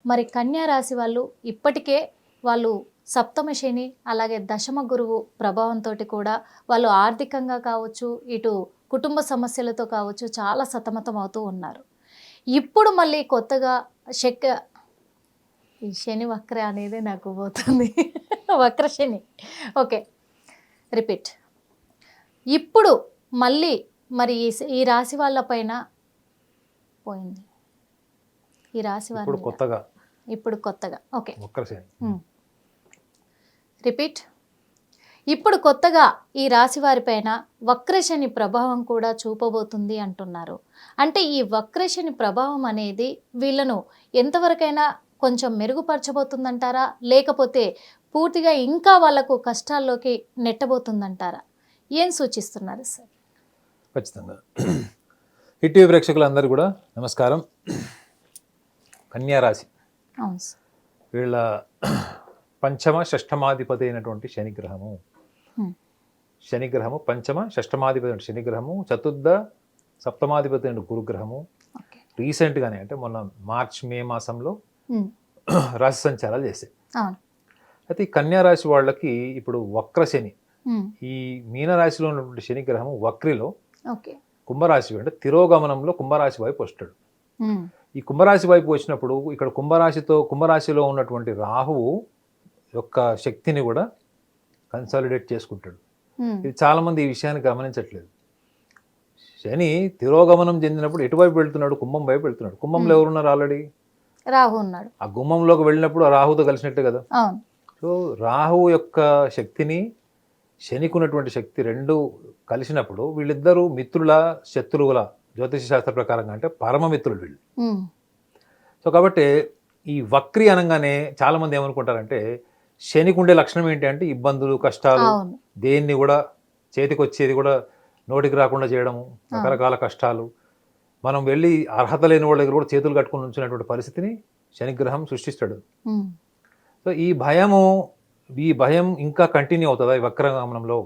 మరి కన్యా రాశి వాళ్ళు ఇప్పటికే వాళ్ళు సప్తమ శని అలాగే దశమ గురువు ప్రభావంతో కూడా వాళ్ళు ఆర్థికంగా కావచ్చు, ఇటు కుటుంబ సమస్యలతో కావచ్చు చాలా సతమతం అవుతూ ఉన్నారు. ఇప్పుడు మళ్ళీ కొత్తగా శక ఈ శని వక్ర అనేది నాకు పోతుంది వక్ర శని. Okay, repeat. ఇప్పుడు మళ్ళీ మరి ఈ రాశి వాళ్ళ పైన పోయింది, ఈ రాశి వారి ఇప్పుడు కొత్తగా ఓకే వక్ర శని. రిపీట్. ఇప్పుడు కొత్తగా ఈ రాశి వారిపైన వక్రశని ప్రభావం కూడా చూపబోతుంది అంటున్నారు. అంటే ఈ వక్రశని ప్రభావం అనేది వీళ్ళను ఎంతవరకైనా కొంచెం మెరుగుపరచబోతుందంటారా, లేకపోతే పూర్తిగా ఇంకా వాళ్ళకు కష్టాల్లోకి నెట్టబోతుందంటారా? ఏం సూచిస్తున్నారు సార్? ఖచ్చితంగా. హిట్ టీవీ ప్రేక్షకులందరూ కూడా నమస్కారం. కన్యా రాశి, అవును సార్, వీళ్ళ పంచమ షష్టమాధిపతి అయినటువంటి శనిగ్రహము, శనిగ్రహము పంచమ షష్టమాధిపతి అయిన శనిగ్రహము, చతుర్థ సప్తమాధిపతి అయిన గురుగ్రహము రీసెంట్గానే అంటే మొన్న మార్చ్ మే మాసంలో రాశి సంచారాలు చేశాయి. అయితే ఈ కన్యా రాశి వాళ్ళకి ఇప్పుడు వక్ర శని, ఈ మీనరాశిలో ఉన్నటువంటి శనిగ్రహము వక్రిలో కుంభరాశి అంటే తిరోగమనంలో కుంభరాశి వైపు వస్తాడు. ఈ కుంభరాశి వైపు వచ్చినప్పుడు ఇక్కడ కుంభరాశిలో ఉన్నటువంటి రాహువు యొక్క శక్తిని కూడా కన్సాలిడేట్ చేసుకుంటాడు. ఇది చాలా మంది ఈ విషయాన్ని గమనించట్లేదు. శని తిరోగమనం చెందినప్పుడు ఎటువైపు వెళ్తున్నాడు? కుంభం వైపు వెళ్తున్నాడు. కుంభంలో ఎవరున్నారు? ఆల్రెడీ రాహు ఉన్నాడు. ఆ గుమ్మంలోకి వెళ్ళినప్పుడు ఆ రాహుతో కలిసినట్టే కదా. సో రాహువు యొక్క శక్తిని శనికి ఉన్నటువంటి శక్తి రెండు కలిసినప్పుడు వీళ్ళిద్దరూ మిత్రుల శత్రువుల జ్యోతిష శాస్త్ర ప్రకారంగా అంటే పరమమిత్రులు వీళ్ళు. సో కాబట్టి ఈ వక్రి అనగానే చాలా మంది ఏమనుకుంటారంటే శనికి ఉండే లక్షణం ఏంటి అంటే ఇబ్బందులు, కష్టాలు, దేన్ని కూడా చేతికి వచ్చేది కూడా నోటికి రాకుండా చేయడము, రకరకాల కష్టాలు, మనం వెళ్ళి అర్హత లేని వాళ్ళ దగ్గర కూడా చేతులు కట్టుకుని ఉంచినటువంటి పరిస్థితిని శనిగ్రహం సృష్టిస్తాడు. సో ఈ భయం ఇంకా కంటిన్యూ అవుతుందా ఈ వక్రగమనంలో,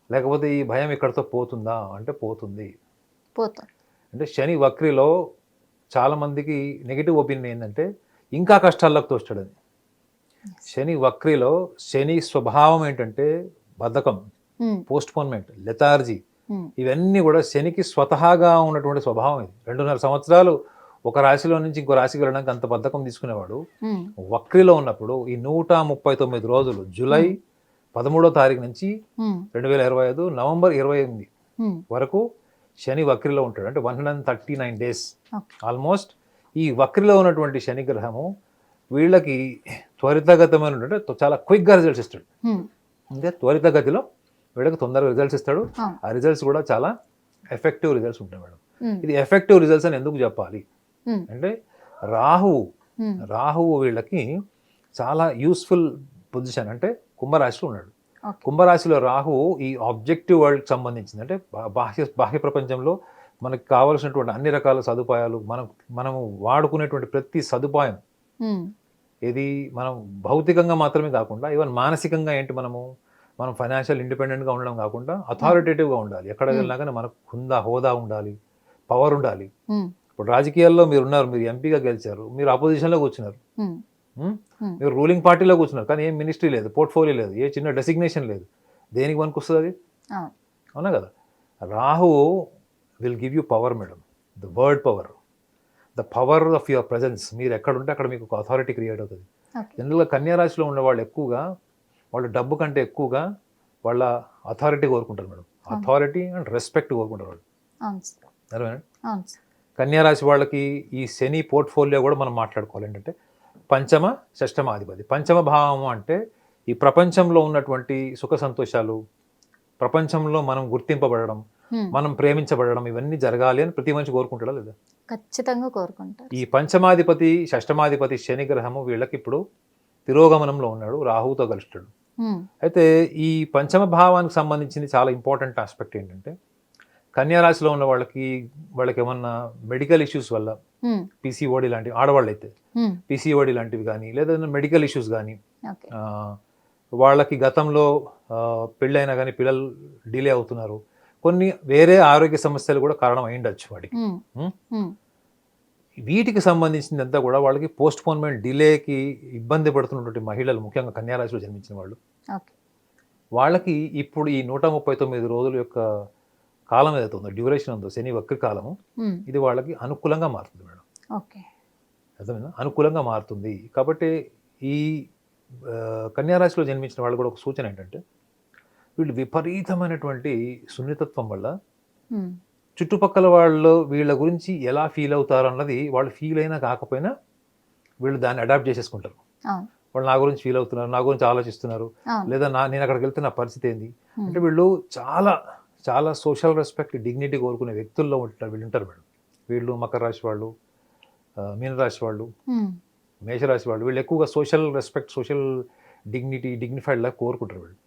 లేకపోతే ఈ భయం ఇక్కడితో పోతుందా అంటే పోతుంది. అంటే శని వక్రిలో చాలా మందికి నెగిటివ్ ఒపీనియన్ ఏంటంటే ఇంకా కష్టాల్లోకి తోస్తాడు అని. శని వక్రిలో శని స్వభావం ఏంటంటే బద్ధకం, పోస్ట్పోన్మెంట్, లెథార్జీ, ఇవన్నీ కూడా శనికి స్వతహాగా ఉన్నటువంటి స్వభావం. ఇది 2.5 సంవత్సరాలు ఒక రాశిలో నుంచి ఇంకో రాశికి వెళ్ళడానికి అంత బద్ధకం తీసుకునేవాడు వక్రిలో ఉన్నప్పుడు ఈ 139 రోజులు జూలై 13వ తారీఖు నుంచి 2025 నవంబర్ 28 వరకు శని వక్రిలో ఉంటాడు. అంటే 139 డేస్ ఆల్మోస్ట్. ఈ వక్రిలో ఉన్నటువంటి శని గ్రహము వీళ్ళకి త్వరితగతమైన అంటే చాలా క్విక్గా రిజల్ట్స్ ఇస్తాడు. అంటే త్వరితగతిలో వీళ్ళకి తొందరగా రిజల్ట్స్ ఇస్తాడు. ఆ రిజల్ట్స్ కూడా చాలా ఎఫెక్టివ్ రిజల్ట్స్ ఉంటాయి మేడం. ఇది ఎఫెక్టివ్ రిజల్ట్స్ అని ఎందుకు చెప్పాలి అంటే రాహువు వీళ్ళకి చాలా యూస్ఫుల్ పొజిషన్. అంటే కుంభరాశిలో ఉన్నాడు. కుంభరాశిలో రాహువు ఈ ఆబ్జెక్టివ్ వరల్డ్కి సంబంధించింది. అంటే బాహ్య ప్రపంచంలో మనకు కావలసినటువంటి అన్ని రకాల సదుపాయాలు, మనము వాడుకునేటువంటి ప్రతి సదుపాయం ఇది మనం భౌతికంగా మాత్రమే కాకుండా ఈవెన్ మానసికంగా ఏంటి మనం ఫైనాన్షియల్ ఇండిపెండెంట్గా ఉండడం కాకుండా అథారిటేటివ్గా ఉండాలి. ఎక్కడ వెళ్ళినా కానీ మనకు హోదా ఉండాలి, పవర్ ఉండాలి. ఇప్పుడు రాజకీయాల్లో మీరు ఎంపీగా గెలిచారు, మీరు అపోజిషన్లో కూర్చున్నారు, మీరు రూలింగ్ పార్టీలో కూర్చున్నారు, కానీ ఏం మినిస్ట్రీ లేదు, పోర్ట్ఫోలియో లేదు, ఏ చిన్న డెసిగ్నేషన్ లేదు. దేనికి పనికి వస్తుంది అది? అవునా కదా. Rahu will give you power madam, the word power, the power of your presence. మీరు ఎక్కడుంటే అక్కడ మీకు ఒక అథారిటీ క్రియేట్ అవుతుంది. జనరల్గా కన్యా రాశిలో ఉన్న వాళ్ళు ఎక్కువగా వాళ్ళ డబ్బు కంటే ఎక్కువగా వాళ్ళ అథారిటీ కోరుకుంటారు మేడం. అథారిటీ అండ్ రెస్పెక్ట్ కోరుకుంటారు వాళ్ళు. అర్థమేనా? కన్యా రాశి వాళ్ళకి ఈ శని పోర్ట్ఫోలియో కూడా మనం మాట్లాడుకోవాలి. ఏంటంటే పంచమ షష్టమాధిపతి. పంచమ భావం అంటే ఈ ప్రపంచంలో ఉన్నటువంటి సుఖ సంతోషాలు, ప్రపంచంలో మనం గుర్తింపబడడం, మనం ప్రేమించబడడం, ఇవన్నీ జరగాలి అని ప్రతి మనిషి కోరుకుంటాడా లేదా? ఖచ్చితంగా కోరుకుంటారు. ఈ పంచమాధిపతి షష్టమాధిపతి శని గ్రహము వీళ్ళకి ఇప్పుడు తిరోగమనంలో ఉన్నాడు, రాహువుతో కలుస్తాడు. అయితే ఈ పంచమ భావానికి సంబంధించింది చాలా ఇంపార్టెంట్ ఆస్పెక్ట్ ఏంటంటే కన్యా రాశిలో ఉన్న వాళ్ళకి ఏమన్నా మెడికల్ ఇష్యూస్ వల్ల పీసీఓడి లాంటివి, ఆడవాళ్ళు అయితే పీసీఓడి లాంటివి కానీ లేదా మెడికల్ ఇష్యూస్ కానీ, వాళ్ళకి గతంలో పెళ్ళైనా కానీ పిల్లలు డిలే అవుతున్నారు, కొన్ని వేరే ఆరోగ్య సమస్యలు కూడా కారణం అయ్యుండొచ్చు వాడికి. వీటికి సంబంధించిందంతా కూడా వాళ్ళకి పోస్ట్ పోన్మెంట్ డిలేకి ఇబ్బంది పడుతున్నటువంటి మహిళలు, ముఖ్యంగా కన్యారాశిలో జన్మించిన వాళ్ళు, ఓకే. వాళ్ళకి ఇప్పుడు ఈ 139 రోజుల యొక్క కాలం ఏదైతే ఉందో, డ్యూరేషన్ ఉందో, శని వక్ర కాలము, ఇది వాళ్ళకి అనుకూలంగా మారుతుంది మేడం. ఓకే. అర్థమైందా? అనుకూలంగా మారుతుంది. కాబట్టి ఈ కన్యారాశిలో జన్మించిన వాళ్ళు కూడా ఒక సూచన ఏంటంటే, వీళ్ళు విపరీతమైనటువంటి సున్నితత్వం వల్ల చుట్టుపక్కల వాళ్ళు వీళ్ళ గురించి ఎలా ఫీల్ అవుతారు అన్నది, వాళ్ళు ఫీల్ అయినా కాకపోయినా వీళ్ళు దాన్ని అడాప్ట్ చేసేసుకుంటారు. వాళ్ళు నా గురించి ఫీల్ అవుతున్నారు, నా గురించి ఆలోచిస్తున్నారు, లేదా నేను అక్కడికి వెళ్తే నా పరిస్థితి ఏంది అంటే, వీళ్ళు చాలా చాలా సోషల్ రెస్పెక్ట్, డిగ్నిటీ కోరుకునే వ్యక్తుల్లో వీళ్ళు ఉంటారు మేడం. వీళ్ళు మకర రాశి వాళ్ళు, మీనరాశి వాళ్ళు, మేషరాశి వాళ్ళు, వీళ్ళు ఎక్కువగా social respect, social dignity, dignified లా కోరుకుంటారు వీళ్ళు.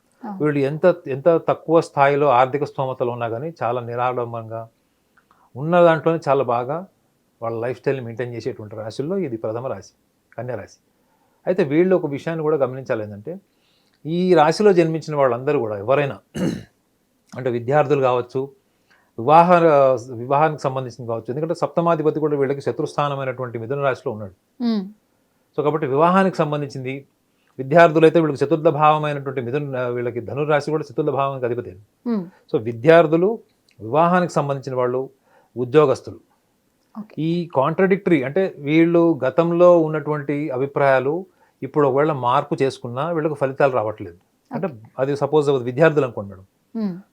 వీళ్ళు ఎంత ఎంత తక్కువ స్థాయిలో ఆర్థిక స్తోమతలో ఉన్నా కానీ చాలా నిరాడంబరంగా ఉన్న దాంట్లోనే చాలా బాగా వాళ్ళ లైఫ్ స్టైల్ని మెయింటైన్ చేసేటువంటి రాశుల్లో ఇది ప్రథమ రాశి, కన్యారాశి. అయితే వీళ్ళు ఒక విషయాన్ని కూడా గమనించాలి ఏంటంటే, ఈ రాశిలో జన్మించిన వాళ్ళందరూ కూడా ఎవరైనా అంటే విద్యార్థులు కావచ్చు, వివాహానికి సంబంధించిన కావచ్చు, ఎందుకంటే సప్తమాధిపతి కూడా వీళ్ళకి శత్రుస్థానమైనటువంటి మిథున రాశిలో ఉన్నాడు. సో కాబట్టి వివాహానికి సంబంధించింది, విద్యార్థులు అయితే వీళ్ళకి చతుర్థ భావమైనటువంటి వీళ్ళకి ధనురాశి కూడా చతుర్థ భావానికి అధిపతి. సో విద్యార్థులు, వివాహానికి సంబంధించిన వాళ్ళు, ఉద్యోగస్తులు, ఈ కాంట్రడిక్టరీ అంటే వీళ్ళు గతంలో ఉన్నటువంటి అభిప్రాయాలు ఇప్పుడు ఒకవేళ మార్పు చేసుకున్నా వీళ్ళకి ఫలితాలు రావట్లేదు. అంటే అది సపోజ్ విద్యార్థులు అనుకోండి మేడం,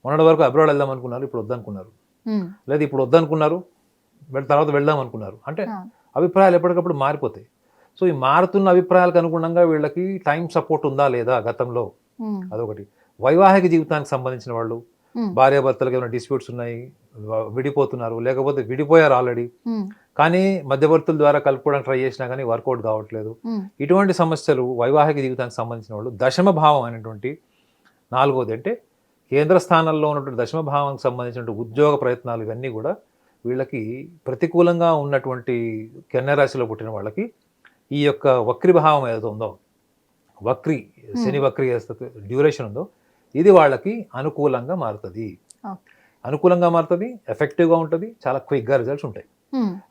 మొన్నటి వరకు అబ్రాడ్ వెళ్దాం అనుకున్నారు, ఇప్పుడు వద్దనుకున్నారు, లేదా ఇప్పుడు వద్దనుకున్నారు తర్వాత వెళ్దాం అనుకున్నారు. అంటే అభిప్రాయాలు ఎప్పటికప్పుడు మారిపోతాయి. సో ఈ మారుతున్న అభిప్రాయాలకు అనుగుణంగా వీళ్ళకి టైం సపోర్ట్ ఉందా లేదా గతంలో, అదొకటి. వైవాహిక జీవితానికి సంబంధించిన వాళ్ళు, భార్యాభర్తలకు ఏమైనా డిస్ప్యూట్స్ ఉన్నాయి, విడిపోతున్నారు, లేకపోతే విడిపోయారు ఆల్రెడీ, కానీ మధ్యవర్తుల ద్వారా కలుపుకోవడానికి ట్రై చేసినా కానీ వర్కౌట్ కావట్లేదు, ఇటువంటి సమస్యలు వైవాహిక జీవితానికి సంబంధించిన వాళ్ళు, దశమ భావం అనేటువంటి 4వది అంటే కేంద్ర స్థానంలో ఉన్నటువంటి దశమ భావానికి సంబంధించినటువంటి ఉద్యోగ ప్రయత్నాలు, ఇవన్నీ కూడా వీళ్ళకి ప్రతికూలంగా ఉన్నటువంటి కన్యారాశిలో పుట్టిన వాళ్ళకి ఈ యొక్క వక్రి భావం ఏదైతే ఉందో, వక్రి శని వక్రి డ్యూరేషన్ ఉందో, ఇది వాళ్ళకి అనుకూలంగా మారుతుంది. అనుకూలంగా మారుతుంది, ఎఫెక్టివ్గా ఉంటుంది, చాలా క్విక్గా రిజల్ట్స్ ఉంటాయి.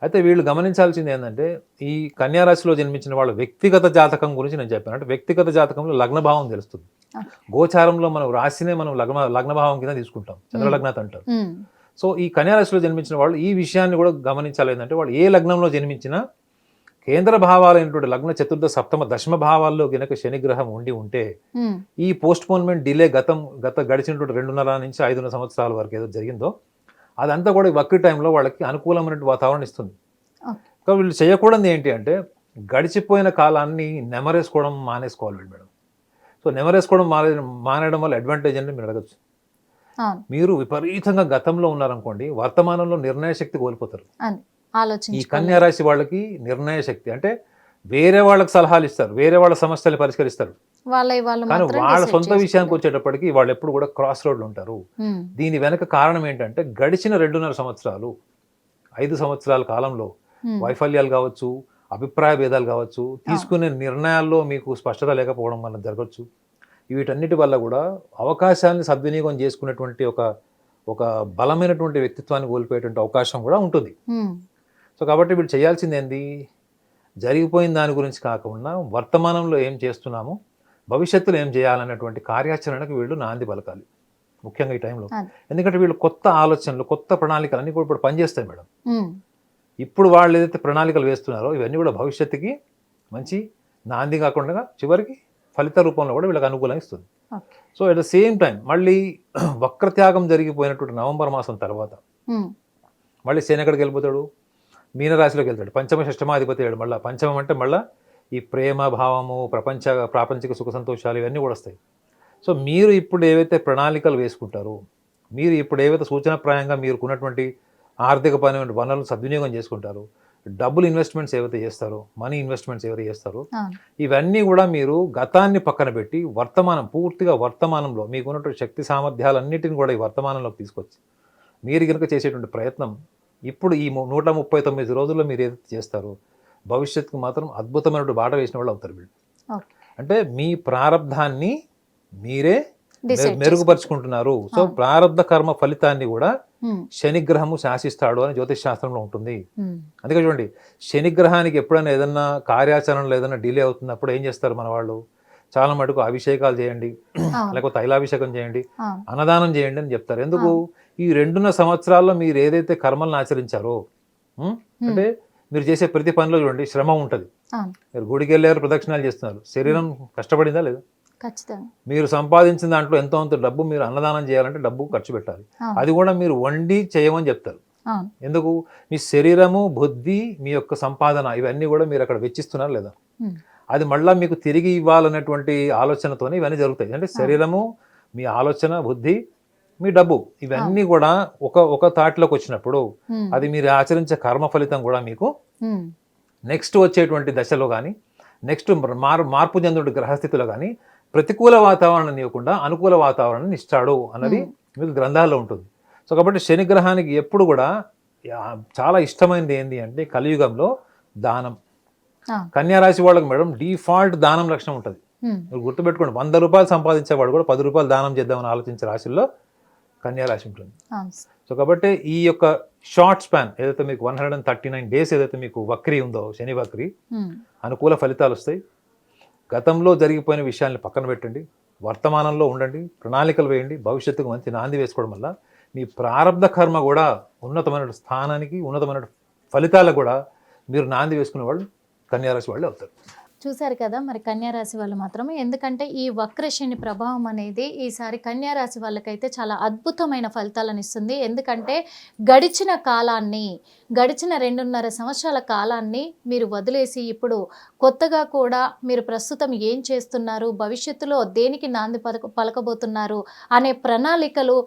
అయితే వీళ్ళు గమనించాల్సింది ఏంటంటే, ఈ కన్యారాశిలో జన్మించిన వాళ్ళ వ్యక్తిగత జాతకం గురించి నేను చెప్పాను. అంటే వ్యక్తిగత జాతకంలో లగ్నభావం తెలుస్తుంది. గోచారంలో మనం రాశినే మనం లగ్నభావం కింద తీసుకుంటాం, చంద్రలగ్నత అంటారు. సో ఈ కన్యారాశిలో జన్మించిన వాళ్ళు ఈ విషయాన్ని కూడా గమనించాలి. ఏంటంటే వాళ్ళు ఏ లగ్నంలో జన్మించినా కేంద్ర భావాలైనటువంటి లగ్న, చతుర్థ, సప్తమ, దశమ భావాల్లో గనక శనిగ్రహం ఉంటే ఈ పోస్ట్ పోన్మెంట్ డిలే గడిచినటువంటి 2.5 నుంచి 5 సంవత్సరాల వరకు ఏదో జరిగిందో అదంతా కూడా వక్రి టైంలో వాళ్ళకి అనుకూలమైన వాతావరణం ఇస్తుంది. కాబట్టి వీళ్ళు చేయకూడదు ఏంటి అంటే, గడిచిపోయిన కాలాన్ని నెమరేసుకోవడం మానేసుకోవాలి వీళ్ళు మేడం. సో నెమరేసుకోవడం మానేయడం వల్ల అడ్వాంటేజ్ అంటే మీరు అడగచ్చు. మీరు విపరీతంగా గతంలో ఉన్నారనుకోండి, వర్తమానంలో నిర్ణయ శక్తి కోల్పోతారు. ఈ కన్యారాశి వాళ్ళకి నిర్ణయ శక్తి అంటే వేరే వాళ్ళకి సలహాలు ఇస్తారు, వేరే వాళ్ళ సమస్యలు పరిష్కరిస్తారు, కానీ వాళ్ళ సొంత విషయానికి వచ్చేటప్పటికి వాళ్ళు ఎప్పుడు కూడా క్రాస్ రోడ్లు ఉంటారు. దీని వెనక కారణం ఏంటంటే, గడిచిన 2.5 సంవత్సరాలు 5 సంవత్సరాల కాలంలో వైఫల్యాలు కావచ్చు, అభిప్రాయ భేదాలు కావచ్చు, తీసుకునే నిర్ణయాల్లో మీకు స్పష్టత లేకపోవడం వల్ల జరగచ్చు. వీటన్నిటి వల్ల కూడా అవకాశాన్ని సద్వినియోగం చేసుకునేటువంటి ఒక బలమైనటువంటి వ్యక్తిత్వాన్ని కోల్పోయేటువంటి అవకాశం కూడా ఉంటుంది. సో కాబట్టి వీళ్ళు చేయాల్సింది ఏంది, జరిగిపోయిన దాని గురించి కాకుండా వర్తమానంలో ఏం చేస్తున్నామో, భవిష్యత్తులో ఏం చేయాలన్నటువంటి కార్యాచరణకు వీళ్ళు నాంది పలకాలి, ముఖ్యంగా ఈ టైంలో. ఎందుకంటే వీళ్ళు కొత్త ఆలోచనలు, కొత్త ప్రణాళికలు అన్నీ కూడా ఇప్పుడు పనిచేస్తాయి మేడం. ఇప్పుడు వాళ్ళు ఏదైతే ప్రణాళికలు వేస్తున్నారో ఇవన్నీ కూడా భవిష్యత్తుకి మంచి నాంది కాకుండా చివరికి ఫలిత రూపంలో కూడా వీళ్ళకి అనుకూలంగా ఇస్తుంది. So at the same time మళ్ళీ వక్రత్యాగం జరిగిపోయినటువంటి నవంబర్ మాసం తర్వాత మళ్ళీ శని ఎక్కడికి వెళ్ళిపోతాడు, మీనరాశిలోకి వెళ్తాడు. పంచమ షష్టమాధిపతి అయ్యాడు. మళ్ళీ పంచమం అంటే మళ్ళీ ఈ ప్రేమ భావము, ప్రాపంచిక సుఖ సంతోషాలు ఇవన్నీ కూడా వస్తాయి. సో మీరు ఇప్పుడు ఏవైతే ప్రణాళికలు వేసుకుంటారో, మీరు ఇప్పుడు ఏవైతే సూచనప్రాయంగా మీరుకున్నటువంటి ఆర్థిక పరమైన వనరులను సద్వినియోగం చేసుకుంటారు, డబ్బులు ఇన్వెస్ట్మెంట్స్ ఏవైతే చేస్తారో, మనీ ఇన్వెస్ట్మెంట్స్ ఏవైతే చేస్తారో, ఇవన్నీ కూడా మీరు గతాన్ని పక్కన పెట్టి పూర్తిగా వర్తమానంలో మీకున్నటువంటి శక్తి సామర్థ్యాలన్నిటిని కూడా ఈ వర్తమానంలోకి తీసుకొచ్చి మీరు కనుక చేసేటువంటి ప్రయత్నం ఇప్పుడు ఈ 139 రోజుల్లో మీరు ఏదైతే చేస్తారో భవిష్యత్తుకు మాత్రం అద్భుతమైన బాట వేసిన వాళ్ళు అవుతారు వీళ్ళు. అంటే మీ ప్రారంధాన్ని మీరే Decide మెరుగుపరుచుకుంటున్నారు. సో అవును. ప్రారంధ కర్మ ఫలితాన్ని కూడా ఉమ్, శనిగ్రహము శాసిస్తాడు అని జ్యోతిష్ శాస్త్రంలో ఉంటుంది. ఉమ్, అందుకే చూడండి, శనిగ్రహానికి ఎప్పుడైనా ఏదన్నా కార్యాచరణలో ఏదైనా డిలే అవుతున్నప్పుడు ఏం చేస్తారు మన వాళ్ళు? చాలా మటుకు అభిషేకాలు చేయండి, అవును. లేకపోతే తైలాభిషేకం చేయండి, అవును. అన్నదానం చేయండి అని చెప్తారు. ఎందుకు? ఈ 2.5 సంవత్సరాల్లో మీరు ఏదైతే కర్మలను ఆచరించారో, అంటే మీరు చేసే ప్రతి పనిలో చూడండి శ్రమ ఉంటుంది. అవును. మీరు గుడికి వెళ్ళారు, ప్రదక్షిణాలు చేస్తున్నారు, శరీరం కష్టపడిందా లేదా? ఖచ్చితంగా. మీరు సంపాదించిన దాంట్లో ఎంతో అంత డబ్బు మీరు అన్నదానం చేయాలంటే డబ్బు ఖర్చు పెట్టాలి. అవును. అది కూడా మీరు వండి చేయమని చెప్తారు. అవును. ఎందుకు? మీ శరీరము, బుద్ధి, మీ యొక్క సంపాదన ఇవన్నీ కూడా మీరు అక్కడ వెచ్చిస్తున్నారు లేదా? ఉమ్, అది మళ్ళీ మీకు తిరిగి ఇవ్వాలన్నటువంటి ఆలోచనతోనే ఇవన్నీ జరుగుతాయి. అంటే శరీరము, మీ ఆలోచన, బుద్ధి, మీ డబ్బు ఇవన్నీ కూడా ఒక తాటిలోకి వచ్చినప్పుడు ఉమ్, అది మీరు ఆచరించే కర్మ ఫలితం కూడా మీకు ఉమ్, నెక్స్ట్ వచ్చేటువంటి దశలో కానీ, నెక్స్ట్ మార్పు చెందుడు గ్రహస్థితిలో కానీ ప్రతికూల వాతావరణాన్ని ఇవ్వకుండా అనుకూల వాతావరణాన్ని ఇస్తాడు అన్నది మీకు గ్రంథాల్లో ఉంటుంది. సో కాబట్టి శనిగ్రహానికి ఎప్పుడు కూడా చాలా ఇష్టమైనది ఏంటి అంటే కలియుగంలో దానం. అవును. కన్యా రాశి వాళ్ళకి మేడం డిఫాల్ట్ దానం లక్షణం ఉంటుంది. ఉమ్, మీరు గుర్తుపెట్టుకోండి, 100 రూపాయలు సంపాదించేవాడు కూడా 10 రూపాయలు దానం చేద్దామని ఆలోచించే రాశుల్లో కన్యా రాశి ఉంటుంది. అవును. సో కాబట్టి ఈ యొక్క షార్ట్ స్పాన్ ఏదైతే మీకు 139 డేస్ ఏదైతే మీకు వక్రీ ఉందో, శని వక్రీ, ఉమ్, అనుకూల ఫలితాలు వస్తాయి. గతంలో జరిగిపోయిన విషయాల్ని పక్కన పెట్టండి, వర్తమానంలో ఉండండి, ప్రణాళికలు వేయండి, భవిష్యత్తుకు మంచి నాంది వేసుకోవడం వల్ల మీ ప్రారంధ కర్మ కూడా ఉన్నతమైన స్థానానికి, ఉన్నతమైన ఫలితాలకు కూడా మీరు నాంది వేసుకునే వాళ్ళు కన్యారాశి వాళ్ళు అవుతారు. చూశారు కదా మరి కన్యా రాశి వాళ్ళు మాత్రమే, ఎందుకంటే ఈ వక్రశని ప్రభావం అనేది ఈసారి కన్యా రాశి వాళ్ళకైతే చాలా అద్భుతమైన ఫలితాలను ఇస్తుంది. ఎందుకంటే గడిచిన 2.5 సంవత్సరాల కాలాన్ని మీరు వదిలేసి ఇప్పుడు కొత్తగా కూడా మీరు ప్రస్తుతం ఏం చేస్తున్నారు, భవిష్యత్తులో దేనికి నాంది పలకబోతున్నారు అనే ప్రణాళికలు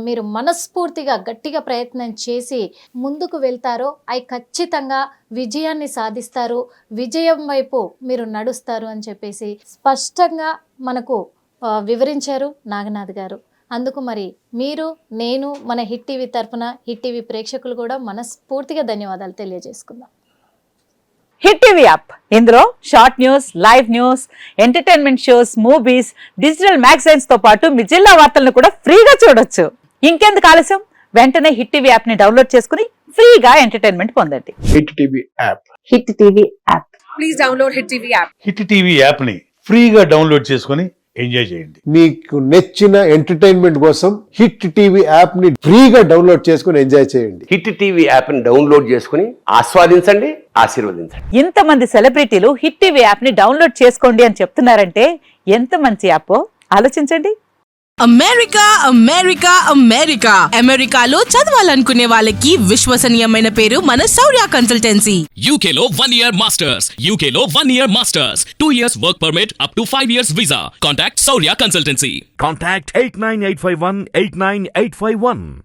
మీరు మనస్ఫూర్తిగా గట్టిగా ప్రయత్నం చేసి ముందుకు వెళ్తారో అవి ఖచ్చితంగా విజయాన్ని సాధిస్తారు, విజయం వైపు మీరు నడుస్తారు అని చెప్పేసి స్పష్టంగా మనకు వివరించారు నాగనాథ్ గారు. అందుకు మరి మీరు, నేను, మన హిట్ టీవీ తరఫున హిట్ టీవీ ప్రేక్షకులు కూడా మనస్ఫూర్తిగా ధన్యవాదాలు తెలియజేసుకుందాం. హిట్ టీవీ యాప్, ఇందులో short news, live news, entertainment shows, movies, digital magazines తో పాటు మీ జిల్లా వార్తలను కూడా ఫ్రీగా చూడొచ్చు. ఇంకెందుకు ఆలస్యం, వెంటనే హిట్ టీవీ యాప్ ని డౌన్లోడ్ చేసుకుని ఫ్రీగా ఎంటర్టైన్మెంట్ పొందండి. Hit TV app. Hit TV app. Please download Hit TV app. Hit TV app ని ఫ్రీగా డౌన్లోడ్ చేసుకొని ఎంజాయ్ చేయండి. మీకు నచ్చిన ఎంటర్టైన్మెంట్ కోసం హిట్ టీవీ యాప్ ని ఫ్రీగా డౌన్లోడ్ చేసుకుని ఎంజాయ్ చేయండి. హిట్ టీవీ యాప్ని డౌన్లోడ్ చేసుకుని ఆస్వాదించండి, ఆశీర్వదించండి. ఇంతమంది సెలబ్రిటీలు హిట్ టీవీ యాప్ ని డౌన్లోడ్ చేసుకోండి అని చెప్తున్నారంటే ఎంత మంచి యాప్ ఆలోచించండి. అమెరికా అమెరికాలో చదవాలనుకునే వాళ్ళకి విశ్వసనీయమైన పేరు మన శౌర్య consultancy. UK Law 1 Year Masters. UK Law 1 Year Masters. 2 years work permit up to 5 years visa. Contact Saurya Consultancy. Contact 89851 89851.